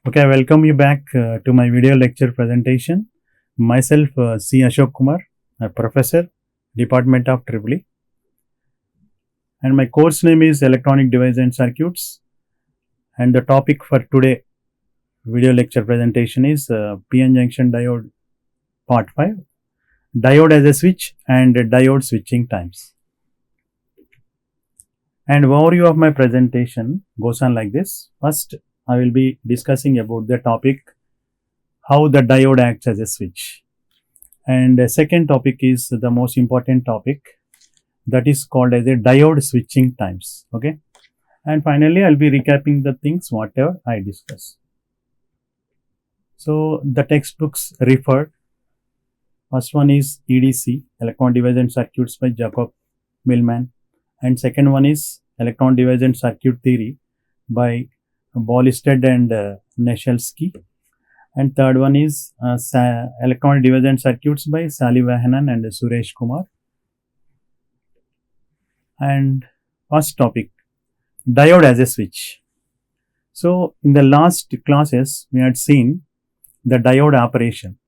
Okay, I welcome you back to my video lecture presentation. Myself, C. Ashok Kumar, a professor, Department of EEE, and my course name is Electronic Device and Circuits. And the topic for today video lecture presentation is PN junction diode part 5, diode as a switch and diode switching times. And overview of my presentation goes on like this. First, I will be discussing about the topic how the diode acts as a switch, and the second topic is the most important topic, that is called as a diode switching times. Okay, and finally I'll be recapping the things whatever I discussed. So the textbooks referred, first one is EDC, Electron Device and Circuits by Jacob Millman, and second one is Electron Device and Circuit Theory by Bollisted and Neshelski, and third one is Electronic Device and Circuits by Salivahanan and Suresh Kumar. And first topic, diode as a switch. So in the last classes we had seen the diode operation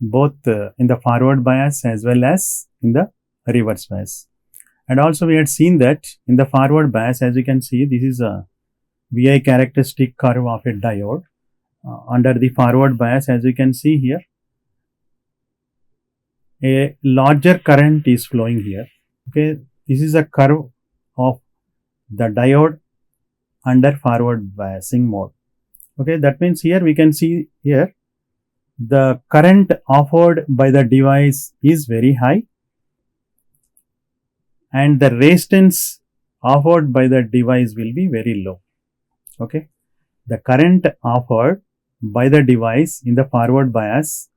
both in the forward bias as well as in the reverse bias, and also we had seen that in the forward bias, as you can see, this is a VI characteristic curve of a diode. Under the forward bias, as you can see here, a larger current is flowing here. Okay, this is a curve of the diode under forward biasing mode. Okay, that means here we can see here the current offered by the device is very high and the resistance offered by the device will be very low. Okay, the current offered by the device in the forward bias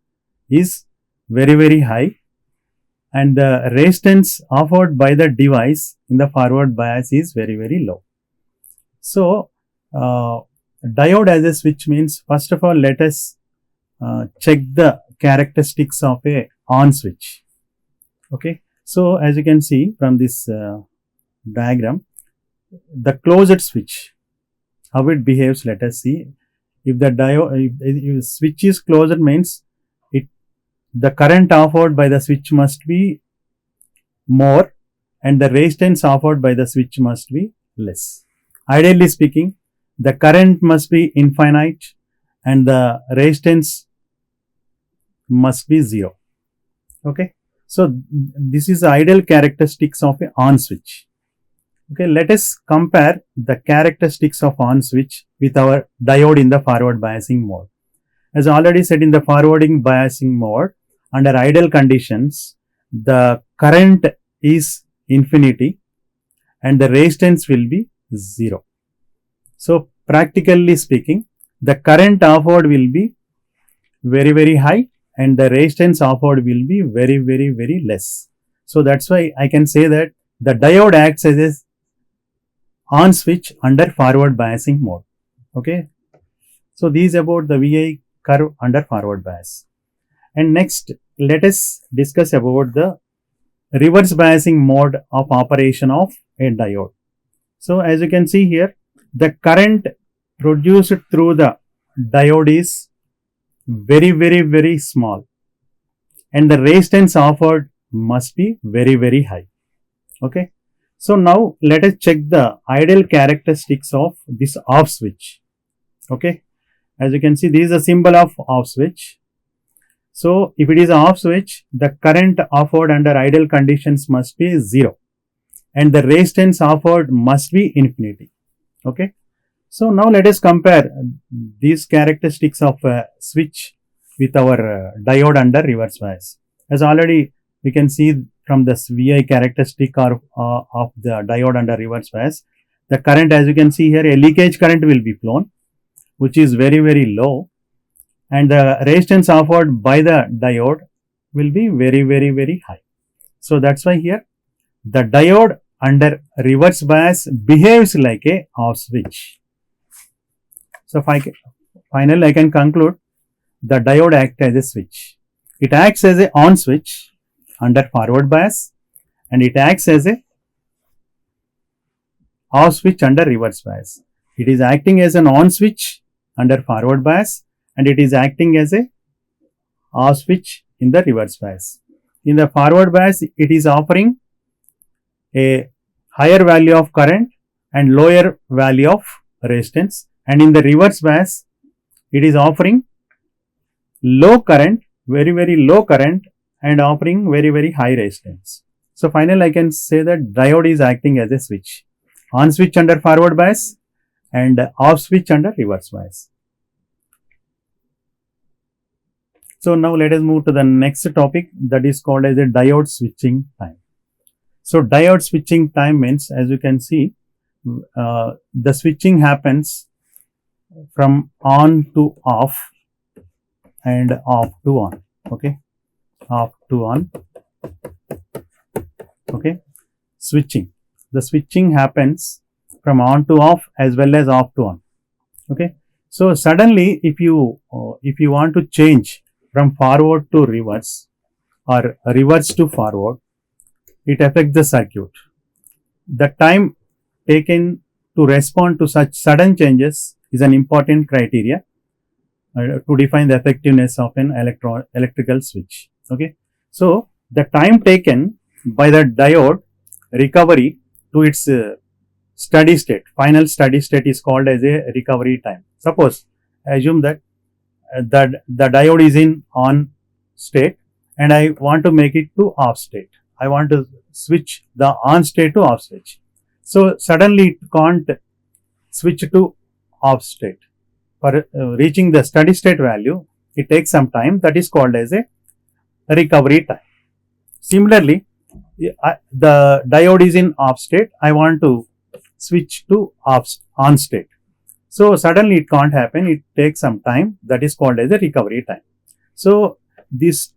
is very high and the resistance offered by the device in the forward bias is very low. So diode as a switch means, first of all, let us check the characteristics of a on switch. Okay, so as you can see from this diagram, the closed switch, how it behaves, let us see. If the diode, if switch is closed, means the current offered by the switch must be more and the resistance offered by the switch must be less. Ideally speaking, the current must be infinite and the resistance must be 0. Okay, so this is the ideal characteristics of a on switch. Okay, let us compare the characteristics of on switch with our diode in the forward biasing mode. As already said, in the forwarding biasing mode, under ideal conditions, the current is infinity and the resistance will be 0. So practically speaking, the current offered will be very high and the resistance offered will be very less. So that's why I can say that the diode acts as a on switch under forward biasing mode. Okay, so these about the VI curve under forward bias. And next, let us discuss about the reverse biasing mode of operation of a diode. So as you can see here, the current produced through the diode is very small and the resistance offered must be very high. Okay, so now let us check the ideal characteristics of this off switch. Okay, as you can see, this is a symbol of off switch. So if it is an off switch, the current offered under ideal conditions must be 0 and the resistance offered must be infinity. Okay, so now let us compare these characteristics of a switch with our diode under reverse bias. As already we can see from this VI characteristic of the diode under reverse bias, the current, as you can see here, a leakage current will be flown, which is very low, and the resistance offered by the diode will be very high. So that's why here the diode under reverse bias behaves like a off switch. So finally I can conclude the diode acts as a switch. It acts as a on switch under forward bias and it acts as a off switch under reverse bias. It is acting as an on switch under forward bias, and it is acting as a off switch in the reverse bias. In the forward bias, it is offering a higher value of current and lower value of resistance, and in the reverse bias, it is offering low current, very low current, and offering very high resistance. So finally, I can say that diode is acting as a switch, on switch under forward bias and off switch under reverse bias. So now let us move to the next topic, that is called as a diode switching time. So diode switching time means, as you can see, the switching happens from on to off and off to on. Okay, off to on. Okay, switching. The switching happens from on to off as well as off to on. Okay, so suddenly if you want to change from forward to reverse or reverse to forward, it affects the circuit. The time taken to respond to such sudden changes is an important criteria to define the effectiveness of an electrical switch. Okay, so the time taken by the diode recovery to its steady state, final steady state, is called as a recovery time. Suppose assume that the diode is in on state and I want to make it to off state. I want to switch the on state to off switch. So suddenly it can't switch to off state. For reaching the steady state value, it takes some time, that is called as a recovery time. Similarly, the diode is in off state, I want to switch to on state. So suddenly it can't happen, it takes some time, that is called as a recovery time. So these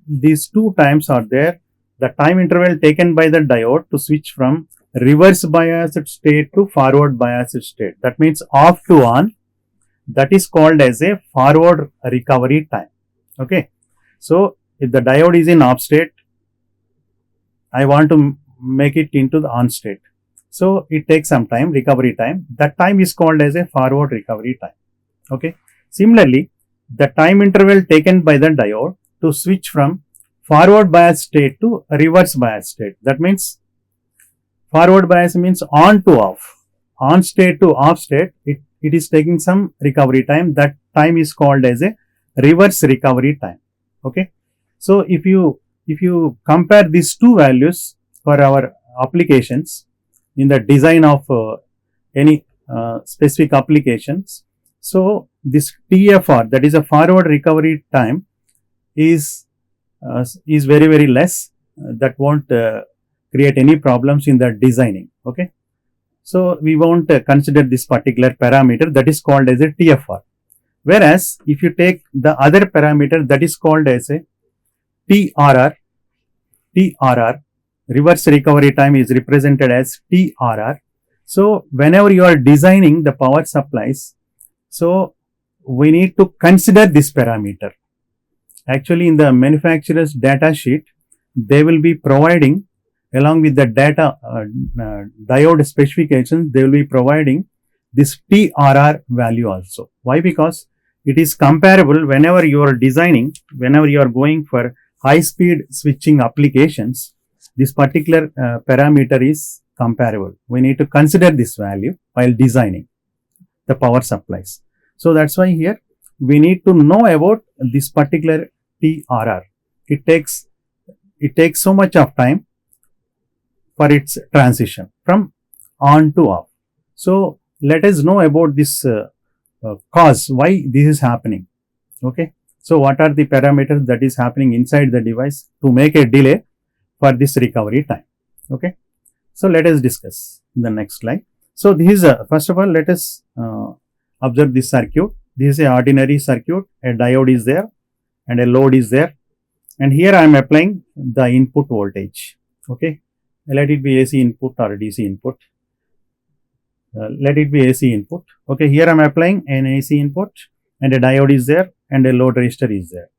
two times are there. The time interval taken by the diode to switch from reverse biased state to forward biased state, that means off to on, that is called as a forward recovery time. Okay, so if the diode is in off state, I want to make it into the on state. So it takes some time, recovery time. That time is called as a forward recovery time. Okay. Similarly, the time interval taken by the diode to switch from forward bias state to reverse bias state. That means forward bias means on to off, on state to off state. It is taking some recovery time. That time is called as a reverse recovery time. Okay. So if you compare these two values for our applications in the design of any specific applications, so this TFR, that is a forward recovery time, is very less. That won't create any problems in the designing. Okay, so we won't consider this particular parameter, that is called as a TFR. Whereas if you take the other parameter, that is called as a TRR, reverse recovery time is represented as TRR. So whenever you are designing the power supplies, so we need to consider this parameter. Actually, in the manufacturer's data sheet, they will be providing, along with the data diode specifications, they will be providing this TRR value also. Why? Because it is comparable whenever you are designing, whenever you are going for high speed switching applications, this particular parameter is comparable. We need to consider this value while designing the power supplies. So that's why here we need to know about this particular TRR. It takes so much of time for its transition from on to off. So let us know about this cause, why this is happening. Okay. So what are the parameters that is happening inside the device to make a delay for this recovery time. Okay. So let us discuss in the next slide. So this is first of all, let us observe this circuit. This is a ordinary circuit. A diode is there and a load is there, and here I am applying the input voltage. Okay, let it be AC input or DC input. Let it be AC input. Okay, here I am applying an AC input and a diode is there and a load resistor is there.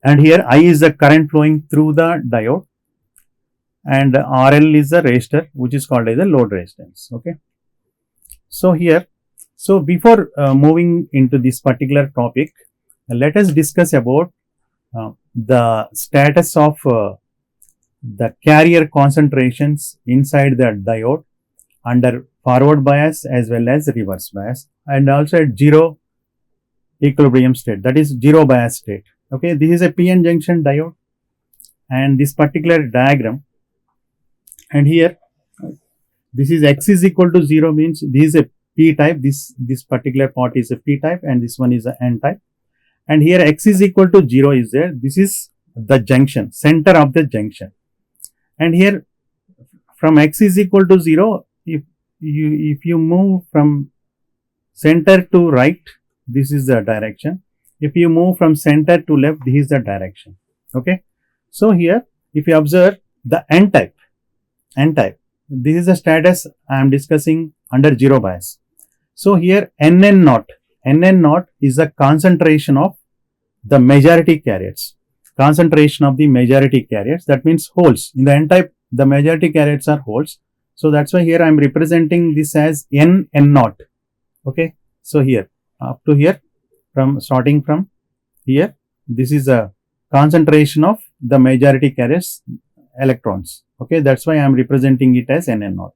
And here I is the current flowing through the diode and RL is the resistor, which is called as the load resistance. Okay. So here So before moving into this particular topic, let us discuss about the status of the carrier concentrations inside the diode under forward bias as well as reverse bias, and also at zero equilibrium state, that is zero bias state. Okay, this is a PN junction diode, and this particular diagram, and here this is X is equal to 0 means this is a P type, this particular part is a P type and this one is a N type, and here X is equal to 0 is there. This is the junction, center of the junction, and here from X is equal to 0, if you move from center to right, this is the direction. If you move from center to left, this is the direction. Okay, so here if you observe the N type, this is the status I am discussing under zero bias. So here NN naught is the concentration of the majority carriers. Concentration of the majority carriers, that means holes. In the N type, the majority carriers are holes. So that's why here I am representing this as N naught. Okay, so here up to here, from starting from here, this is a concentration of the majority carriers electrons. Okay, that's why I am representing it as NN naught.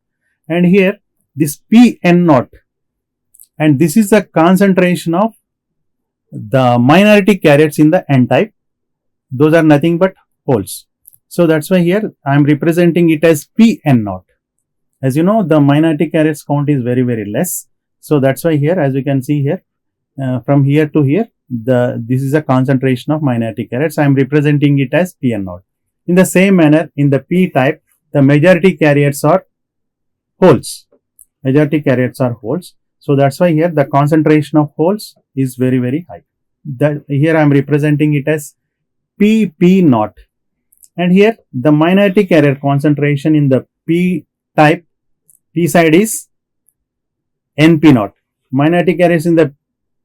And here this PN naught, and this is the concentration of the minority carriers in the N type. Those are nothing but holes. So that's why here I am representing it as PN naught. As you know, the minority carriers count is very less. So that's why here, as you can see here, from here to here, this is a concentration of minority carriers. I am representing it as PN naught. In the same manner, in the P type, the majority carriers are holes. So that's why here the concentration of holes is very high. Here I am representing it as PP naught. And here the minority carrier concentration in the P type, P side is NP naught. Minority carriers in the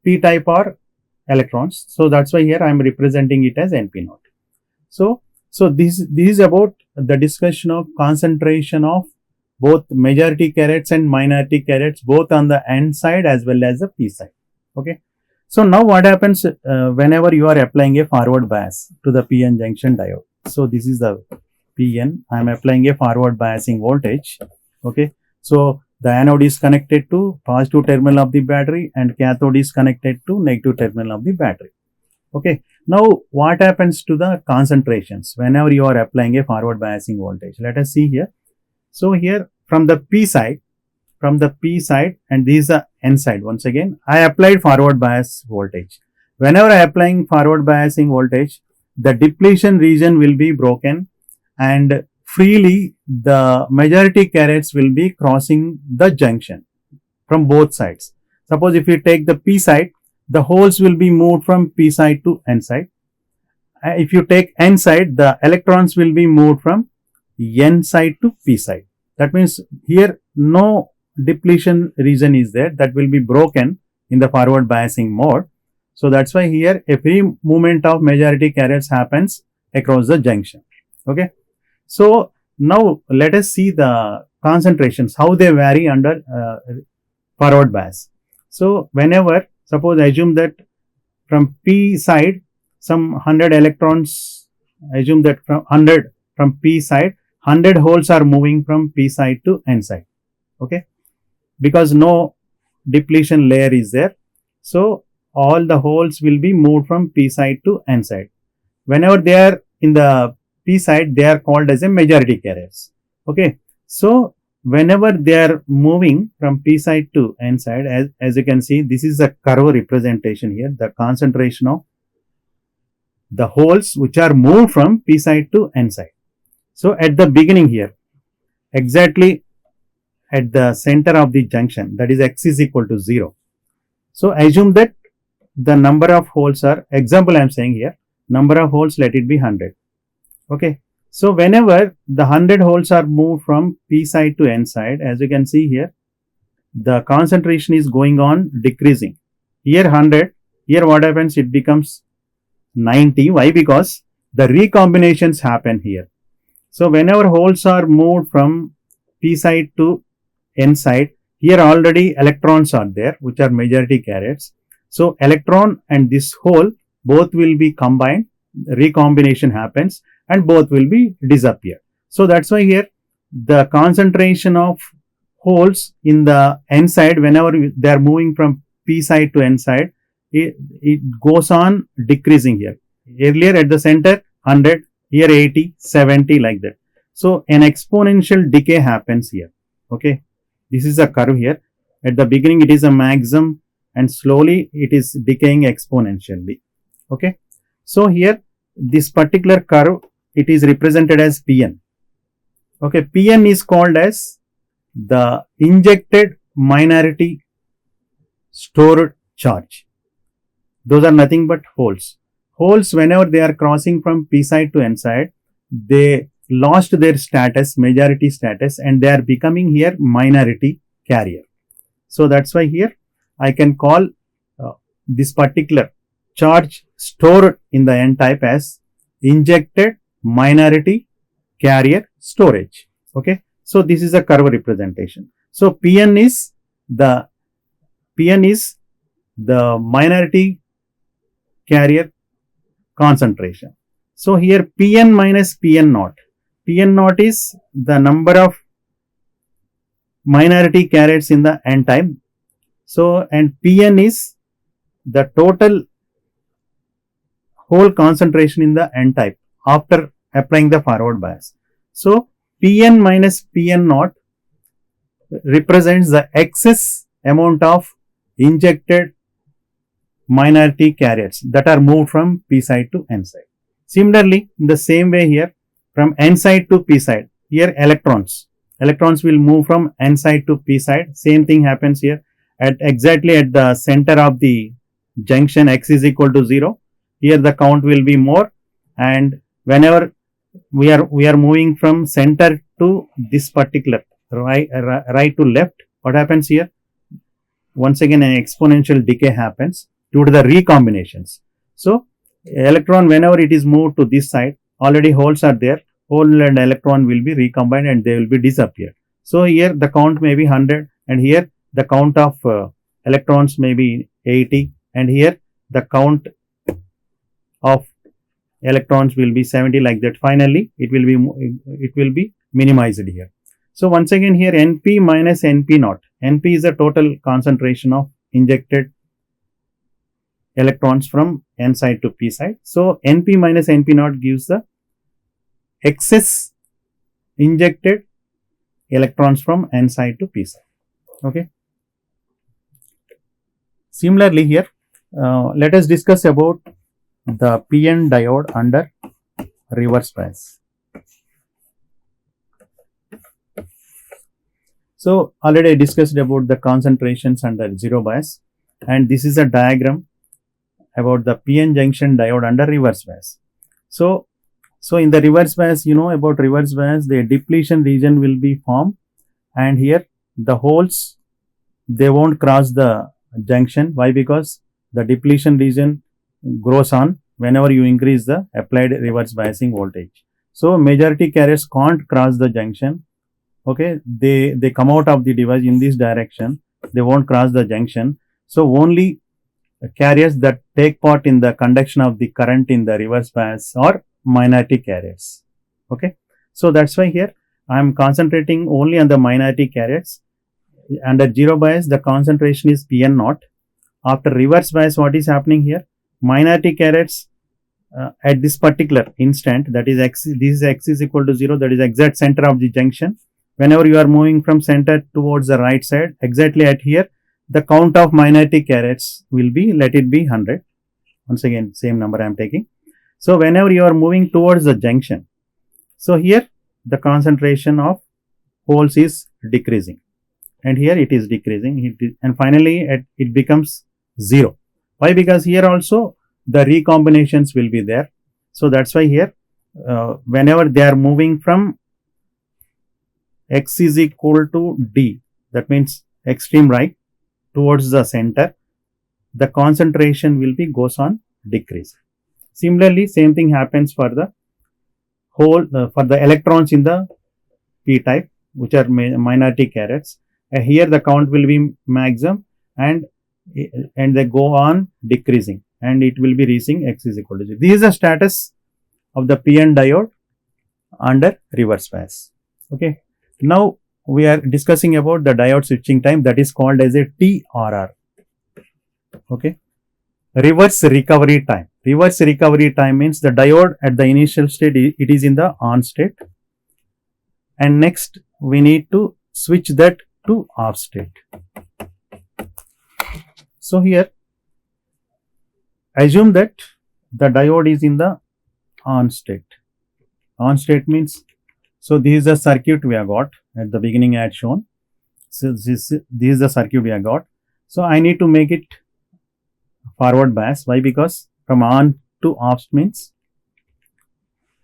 P type are electrons. So that's why here I am representing it as NP naught. So this is about the discussion of concentration of both majority carriers and minority carriers, both on the N side as well as the P side. Okay. So now what happens whenever you are applying a forward bias to the PN junction diode? So this is the PN. I am applying a forward biasing voltage. Okay. So the anode is connected to positive terminal of the battery and cathode is connected to negative terminal of the battery. Okay. Now what happens to the concentrations whenever you are applying a forward biasing voltage? Let us see here. So here from the P side, and this is the N side. Once again, I applied forward bias voltage. Whenever I am applying forward biasing voltage, the depletion region will be broken and freely the majority carriers will be crossing the junction from both sides. Suppose if you take the P side, the holes will be moved from P side to N side. If you take N side, the electrons will be moved from N side to P side. That means here no depletion region is there, that will be broken in the forward biasing mode. So that's why here a free movement of majority carriers happens across the junction. Okay. So now let us see the concentrations, how they vary under forward bias. So whenever, suppose assume that from P side some 100 electrons, assume that from P side 100 holes are moving from P side to N side. Okay, because no depletion layer is there, so all the holes will be moved from P side to N side. Whenever they are in the P side, they are called as a majority carriers. Okay, so whenever they are moving from P side to N side, as you can see, this is a curve representation here, the concentration of the holes which are moved from P side to N side. So at the beginning here, exactly at the center of the junction, that is X is equal to 0. So assume that the number of holes are, example I am saying here, number of holes, let it be 100. Okay. So whenever the 100 holes are moved from P side to N side, as you can see here, the concentration is going on decreasing. Here 100, here what happens, it becomes 90. Why? Because the recombinations happen here. So whenever holes are moved from P side to N side, here already electrons are there, which are majority carriers. So electron and this hole both will be combined, recombination happens, and both will be disappear. So that's why here the concentration of holes in the n side, whenever they are moving from p side to n side, it goes on decreasing here. Earlier at the center 100, here 80, 70, like that. So an exponential decay happens here. Okay, this is a curve here. At the beginning it is a maximum and slowly it is decaying exponentially. Okay, so here this particular curve, it is represented as Pn. Okay, Pn is called as the injected minority stored charge. Those are nothing but holes. Holes, whenever they are crossing from p side to n side, they lost their status, majority status, and they are becoming here minority carrier. So that's why here I can call this particular charge stored in the n type as injected minority carrier storage. Okay, so this is a curve representation. So Pn is the minority carrier concentration. So here Pn minus Pn naught. Pn naught is the number of minority carriers in the n type. So, and Pn is the total hole concentration in the n type after applying the forward bias. So Pn minus Pn naught represents the excess amount of injected minority carriers that are moved from p side to n side. Similarly, in the same way here, from n side to p side, here electrons will move from n side to p side. Same thing happens here at exactly at the center of the junction x is equal to 0. Here the count will be more, and whenever we are moving from center to this particular right to left, what happens here? Once again an exponential decay happens due to the recombinations. So electron, whenever it is moved to this side, already holes are there, hole and electron will be recombined and they will be disappear. So here the count may be 100, and here the count of electrons may be 80, and here the count of electrons will be 70, like that. Finally it will be minimized here. So once again here Np minus Np naught. Np is the total concentration of injected electrons from n side to p side. So Np minus Np naught gives the excess injected electrons from n side to p side. Okay. Similarly here, let us discuss about the PN diode under reverse bias. So already I discussed about the concentrations under zero bias, and this is a diagram about the PN junction diode under reverse bias. So in the reverse bias, you know about reverse bias, the depletion region will be formed, and here the holes, they won't cross the junction. Why? Because the depletion region grows on whenever you increase the applied reverse biasing voltage. So majority carriers can't cross the junction. Okay, they come out of the device in this direction, they won't cross the junction. So only carriers that take part in the conduction of the current in the reverse bias are minority carriers. Okay, so that's why here I am concentrating only on the minority carriers. Under zero bias, the concentration is Pn naught. After reverse bias, what is happening here? Minority carriers at this particular instant, that is x, this is x is equal to 0, that is exact center of the junction. Whenever you are moving from center towards the right side, exactly at here, the count of minority carriers will be, let it be 100. Once again, same number I am taking. So whenever you are moving towards the junction, so here the concentration of holes is decreasing, and here it is decreasing, and finally it becomes 0. Why? Because here also the recombinations will be there. So that's why here whenever they are moving from x is equal to d, that means extreme right towards the center, the concentration will be goes on decrease. Similarly, same thing happens for the whole for the electrons in the p type, which are minority carriers. here the count will be maximum, and they go on decreasing, and it will be reaching x is equal to 0. This is the status of the PN diode under reverse bias. Okay. Now we are discussing about the diode switching time, that is called as a TRR. Okay. Reverse recovery time. Reverse recovery time means the diode at the initial state, it is in the on state, and next we need to switch that to off state. So here assume that the diode is in the on state. On state means, so this is the circuit we have got at the beginning I had shown. So this is the circuit we have got. So I need to make it forward bias. Why? Because from on to off means,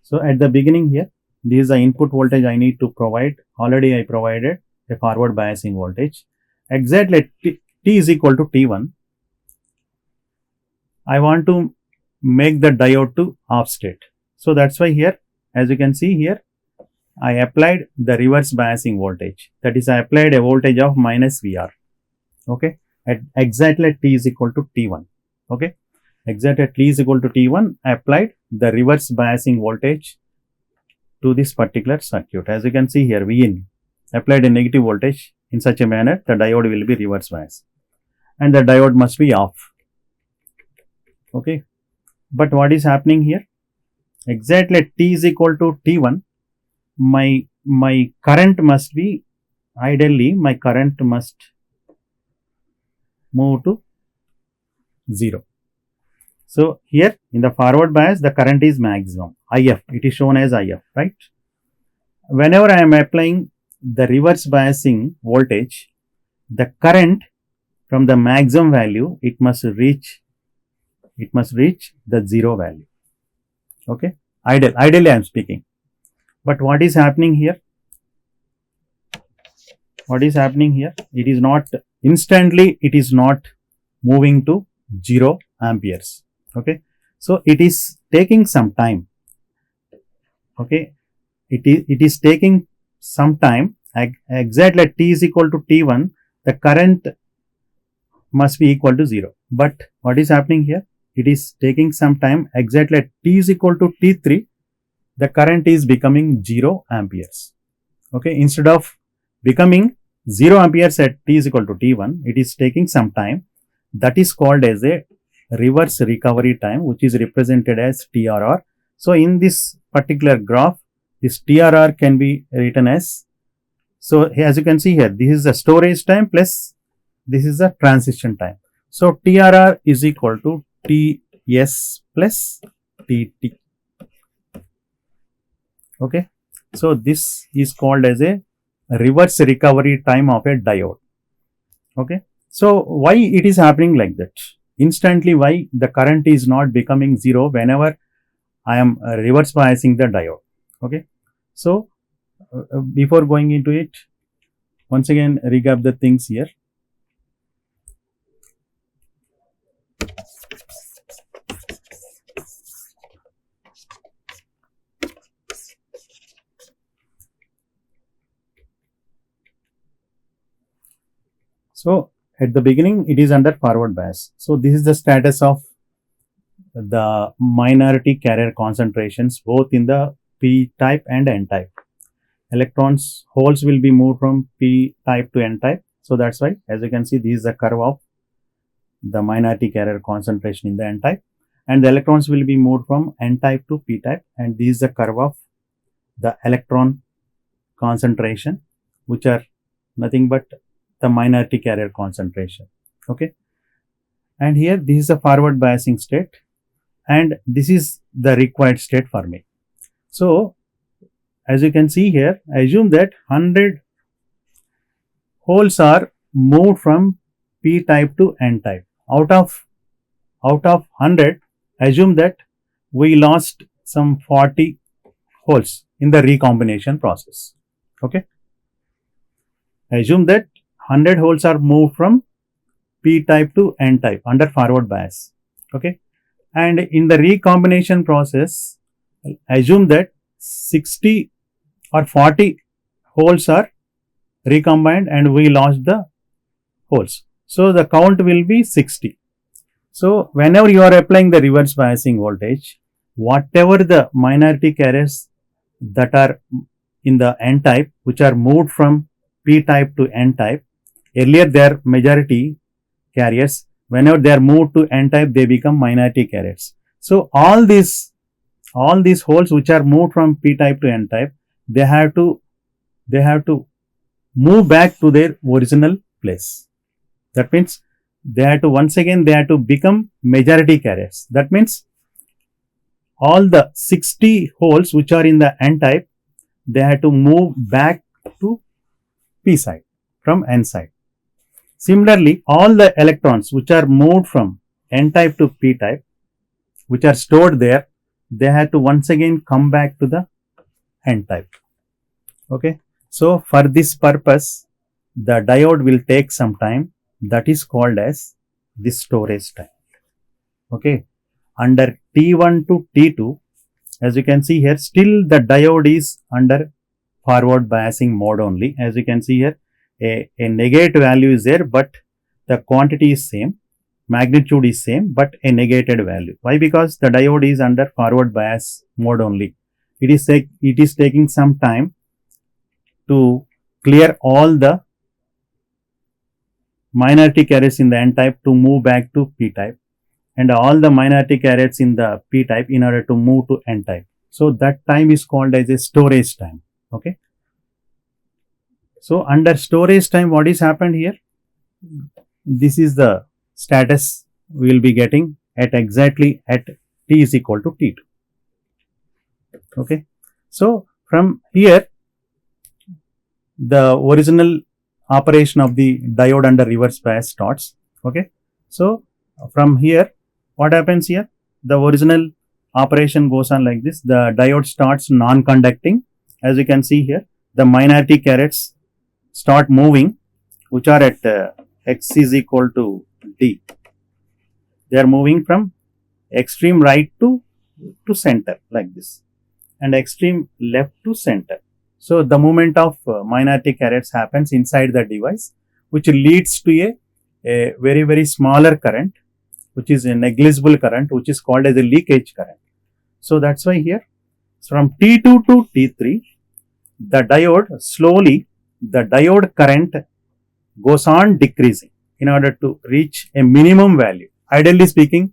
so at the beginning here, this is the input voltage I need to provide. Already I provided a forward biasing voltage. Exactly t is equal to T1. I want to make the diode to off state. So that's why here, as you can see here, I applied the reverse biasing voltage. That is, I applied a voltage of minus VR. Okay. At exactly t is equal to T1. Okay. Exactly at t is equal to T1, I applied the reverse biasing voltage to this particular circuit. As you can see here, Vin applied a negative voltage in such a manner, the diode will be reverse biased and the diode must be off. Okay. But what is happening here? Exactly at t is equal to T1, my current must be, ideally my current must move to 0. So here in the forward bias, the current is maximum, IF, it is shown as IF, right? Whenever I am applying the reverse biasing voltage, the current from the maximum value, it must reach the 0 value. Okay, ideally I am speaking. But what is happening here? What is happening here? It is not instantly, it is not moving to 0 amperes. Okay, so it is taking some time. Okay, it is taking some time. Exactly at t is equal to T1, the current must be equal to 0. But what is happening here? It is taking some time. Exactly at t is equal to T3, the current is becoming 0 amperes. Okay, instead of becoming 0 amperes at t is equal to T1, it is taking some time. That is called as a reverse recovery time, which is represented as TRR. So in this particular graph, this TRR can be written as, so as you can see here, this is the storage time plus this is the transition time. So TRR is equal to TS plus TT. Okay, so this is called as a reverse recovery time of a diode. Okay, so why it is happening like that? Instantly, why the current is not becoming 0 whenever I am reverse biasing the diode? Okay, so before going into it, once again recap the things here. So at the beginning, it is under forward bias. So this is the status of the minority carrier concentrations both in the P type and N type. Electrons, holes will be moved from P type to N type. So that's why, as you can see, this is the curve of the minority carrier concentration in the N type, and the electrons will be moved from N type to P type, and this is the curve of the electron concentration, which are nothing but the minority carrier concentration. Okay, and here this is a forward biasing state, and this is the required state for me. So as you can see here, I assume that 100 holes are moved from P type to N type. Out of 100, assume that we lost some 40 holes in the recombination process. Okay, assume that 100 holes are moved from P type to N type under forward bias. Okay, and in the recombination process, assume that 60 or 40 holes are recombined and we lost the holes. So the count will be 60. So whenever you are applying the reverse biasing voltage, whatever the minority carriers that are in the N type, which are moved from P type to N type, earlier they are majority carriers. Whenever they are moved to N type, they become minority carriers. So all these holes which are moved from P type to N type, they have to move back to their original place. That means they have to become majority carriers. That means all the 60 holes which are in the N type, they have to move back to P side from N side. Similarly, all the electrons which are moved from N type to P type, which are stored there, they have to once again come back to the N type. Okay. So for this purpose, the diode will take some time. That is called as the storage time. Okay. Under T1 to T2, as you can see here, still the diode is under forward biasing mode only. As you can see here, a negative value is there, but the quantity is same, magnitude is same, but a negated value. Why? Because the diode is under forward bias mode only. It is taking some time to clear all the minority carriers in the N type to move back to P type, and all the minority carriers in the P type in order to move to N type. So that time is called as a storage time. Okay. So under storage time, what is happened here? This is the status we will be getting at exactly at T is equal to T2. Okay. So from here, the original operation of the diode under reverse bias starts. Okay. So from here, what happens here? The original operation goes on like this. The diode starts non-conducting. As you can see here, the minority carriers start moving, which are at x is equal to d. They are moving from extreme right to center like this, and extreme left to center. So the movement of minority carriers happens inside the device, which leads to a very smaller current, which is a negligible current, which is called as a leakage current. So that's why here, from T2 to T3, the diode current goes on decreasing in order to reach a minimum value. Ideally speaking,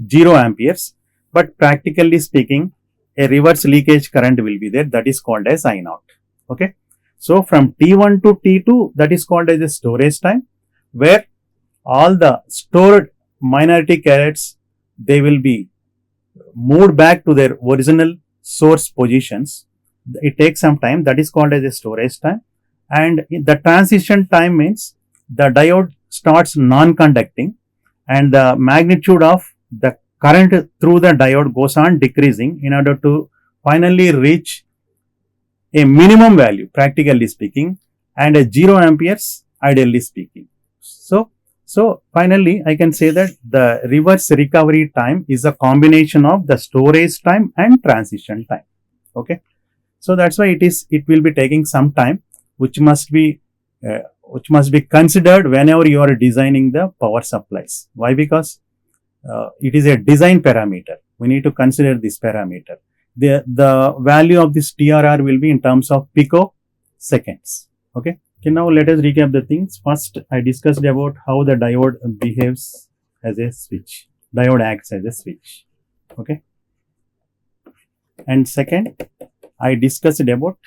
0 amperes, but practically speaking, a reverse leakage current will be there, that is called as I0. Okay. So from T1 to T2, that is called as a storage time, where all the stored minority carriers, they will be moved back to their original source positions. It takes some time, that is called as a storage time. And the transition time means the diode starts non-conducting and the magnitude of the current through the diode goes on decreasing in order to finally reach a minimum value, practically speaking, and a 0 amperes, ideally speaking. So finally, I can say that the reverse recovery time is a combination of the storage time and transition time. Okay. So that's why it will be taking some time, which must be considered whenever you are designing the power supplies. Why? Because it is a design parameter. We need to consider this parameter. The value of this TRR will be in terms of picoseconds. Okay. Okay, now let us recap the things. First, I discussed about how the diode behaves as a switch. Diode acts as a switch. Okay. And second, I discussed about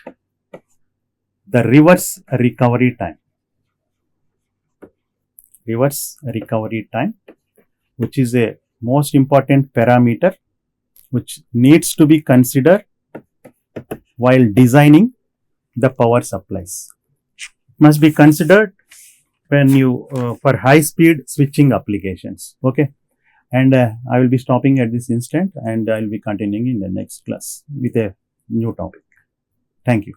the reverse recovery time. Reverse recovery time, which is a most important parameter which needs to be considered while designing the power supplies. Must be considered when you for high speed switching applications. Okay. And I will be stopping at this instant and I will be continuing in the next class with a new topic. Thank you.